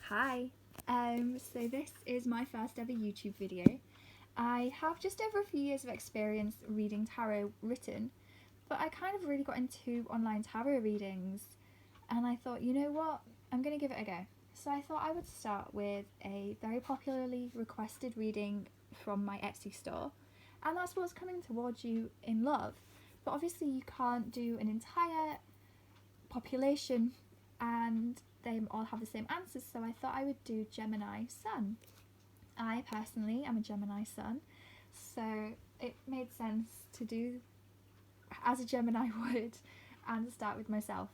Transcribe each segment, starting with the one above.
Hi, so this is my first ever YouTube video. I have just over a few years of experience reading tarot written, but I kind of really got into online tarot readings and I thought, you know what, I'm going to give it a go. So I thought I would start with a very popularly requested reading from my Etsy store, and that's what's coming towards you in love. But obviously you can't do an entire population and they all have the same answers, so I thought I would do Gemini Sun. I personally am a Gemini Sun, so it made sense to do as a Gemini would and start with myself.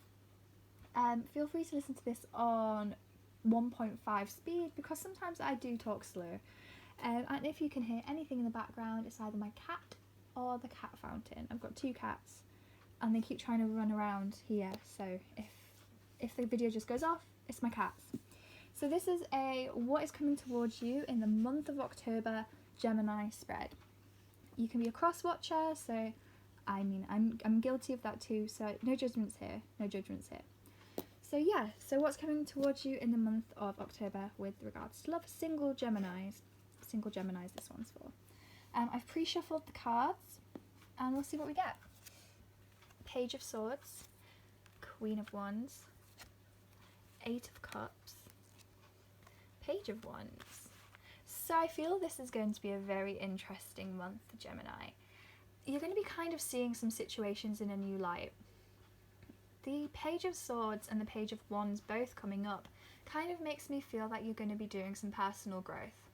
Feel free to listen to this on 1.5 speed because sometimes I do talk slow. And if you can hear anything in the background, it's either my cat or the cat fountain. I've got two cats and they keep trying to run around here, so if the video just goes off, it's my cats. So this is a what is coming towards you in the month of October Gemini spread. You can be a cross watcher, so I mean I'm guilty of that too, so no judgments here, no judgments here. So yeah, so what's coming towards you in the month of October with regards to love? Single Geminis this one's for. I've pre-shuffled the cards and we'll see what we get. Page of Swords, Queen of Wands, Eight of Cups, Page of Wands. So I feel this is going to be a very interesting month for Gemini. You're going to be kind of seeing some situations in a new light. The Page of Swords and the Page of Wands both coming up kind of makes me feel that you're going to be doing some personal growth.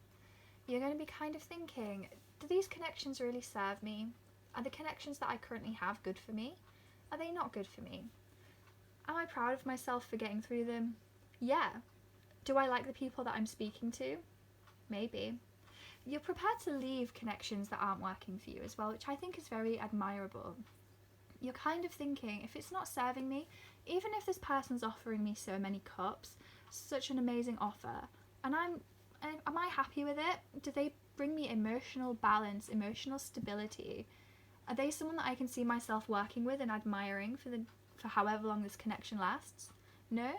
You're going to be kind of thinking, do these connections really serve me? Are the connections that I currently have good for me? Are they not good for me? Am I proud of myself for getting through them? Yeah. Do I like the people that I'm speaking to? Maybe. You're prepared to leave connections that aren't working for you as well, which I think is very admirable. You're kind of thinking, if it's not serving me, even if this person's offering me so many cups, such an amazing offer, and am I happy with it? Do they bring me emotional balance, emotional stability? Are they someone that I can see myself working with and admiring for however long this connection lasts? No?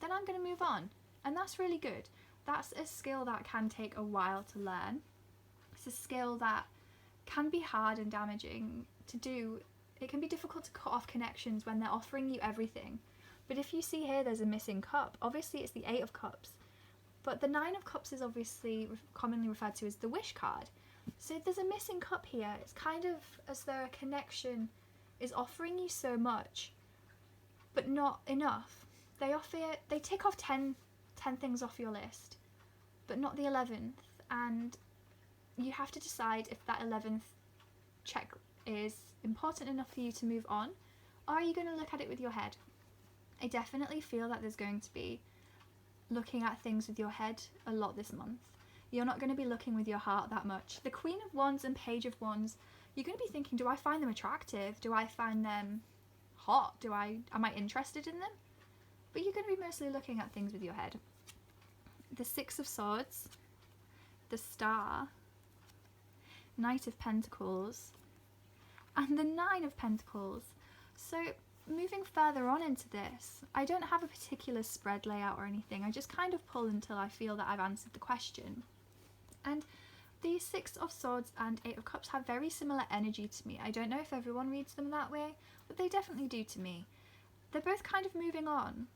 Then I'm going to move on. And that's really good. That's a skill that can take a while to learn. It's a skill that can be hard and damaging to do. It can be difficult to cut off connections when they're offering you everything. But if you see here there's a missing cup, obviously it's the Eight of Cups. But the Nine of Cups is obviously commonly referred to as the wish card. So there's a missing cup here. It's kind of as though a connection is offering you so much, but not enough. They tick off 10 things off your list, but not the 11th. And you have to decide if that 11th check is important enough for you to move on, or are you going to look at it with your head? I definitely feel that there's going to be looking at things with your head a lot this month. You're not going to be looking with your heart that much. The Queen of Wands and Page of Wands, you're going to be thinking, do I find them attractive? Do I find them hot? Am I interested in them? But you're going to be mostly looking at things with your head. The Six of Swords, the Star, Knight of Pentacles, and the Nine of Pentacles. So moving further on into this, I don't have a particular spread layout or anything. I just kind of pull until I feel that I've answered the question. And the Six of Swords and Eight of Cups have very similar energy to me. I don't know if everyone reads them that way, but they definitely do to me. They're both kind of moving on.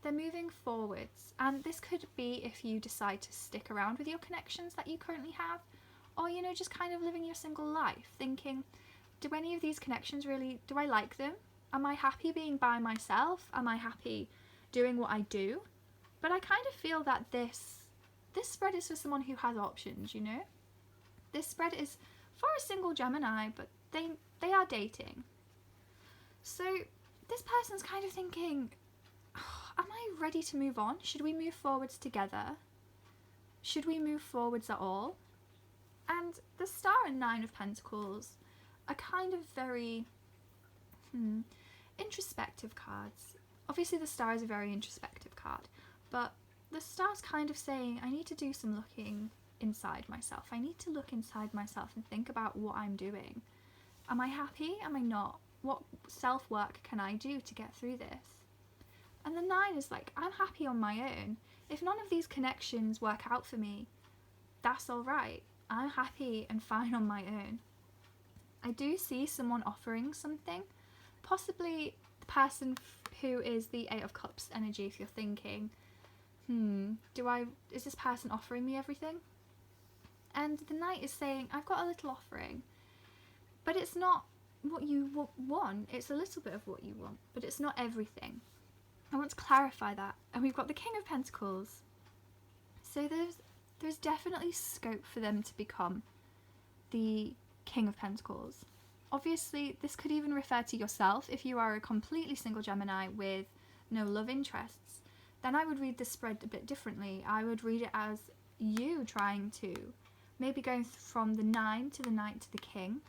They're moving forwards, and this could be if you decide to stick around with your connections that you currently have, or, you know, just kind of living your single life, thinking, do any of these connections really, do I like them? Am I happy being by myself? Am I happy doing what I do? But I kind of feel that this spread is for someone who has options, you know? This spread is for a single Gemini, but they are dating. So this person's kind of thinking, am I ready to move on? Should we move forwards together? Should we move forwards at all? And the Star and Nine of Pentacles are kind of very introspective cards. Obviously the Star is a very introspective card, but the Star's kind of saying, I need to do some looking inside myself. I need to look inside myself and think about what I'm doing. Am I happy? Am I not? What self-work can I do to get through this? And the Nine is like, I'm happy on my own. If none of these connections work out for me, that's alright. I'm happy and fine on my own. I do see someone offering something, possibly the person who is the Eight of Cups energy. If you're thinking, is this person offering me everything? And the Knight is saying, I've got a little offering, but it's not what you want. It's a little bit of what you want, but it's not everything. I want to clarify that. And we've got the King of Pentacles. So there's definitely scope for them to become the King of Pentacles. Obviously, this could even refer to yourself. If you are a completely single Gemini with no love interests, then I would read this spread a bit differently. I would read it as you trying to, maybe going from the 9 to the Knight to the King,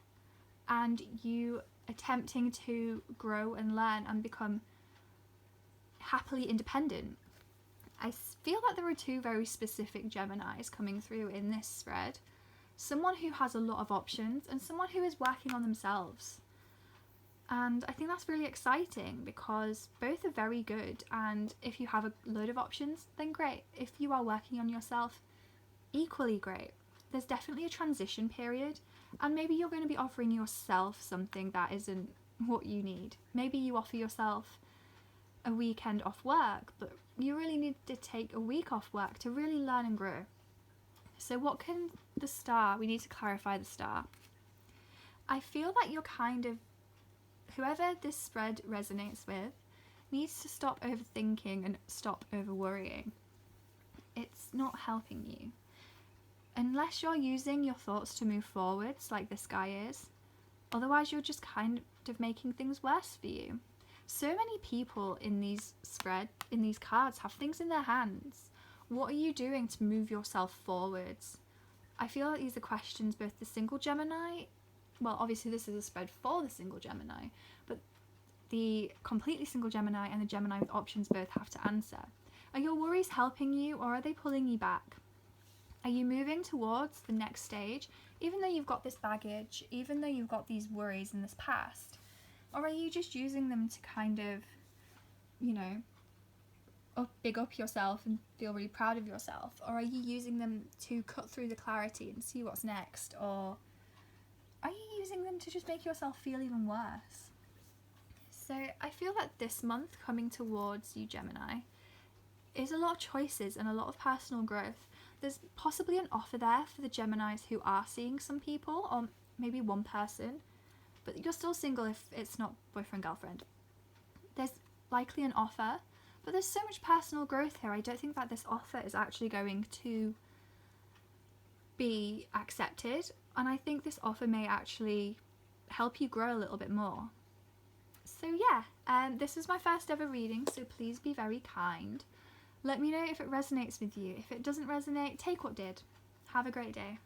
and you attempting to grow and learn and become happily independent. I feel that there are two very specific Geminis coming through in this spread. Someone who has a lot of options and someone who is working on themselves. And I think that's really exciting because both are very good, and if you have a load of options, then great. If you are working on yourself, equally great. There's definitely a transition period, and maybe you're going to be offering yourself something that isn't what you need. Maybe you offer yourself a weekend off work, but you really need to take a week off work to really learn and grow. So what can the star, we need to clarify the star. I feel that you're kind of, whoever this spread resonates with, needs to stop overthinking and stop over worrying. It's not helping you. Unless you're using your thoughts to move forwards like this guy is. Otherwise you're just kind of making things worse for you. So many people in these cards have things in their hands. What are you doing to move yourself forwards? I feel like these are questions both the single Gemini, well obviously this is a spread for the single Gemini, but the completely single Gemini and the Gemini with options both have to answer. Are your worries helping you, or are they pulling you back? Are you moving towards the next stage, even though you've got this baggage, even though you've got these worries in this past? Or are you just using them to kind of, big up yourself and feel really proud of yourself? Or are you using them to cut through the clarity and see what's next? Or are you using them to just make yourself feel even worse? So I feel that this month coming towards you, Gemini, is a lot of choices and a lot of personal growth. There's possibly an offer there for the Geminis who are seeing some people, or maybe one person, but you're still single if it's not boyfriend, girlfriend. There's likely an offer, but there's so much personal growth here. I don't think that this offer is actually going to be accepted, and I think this offer may actually help you grow a little bit more. So yeah, this is my first ever reading, so please be very kind. Let me know if it resonates with you. If it doesn't resonate, take what did. Have a great day.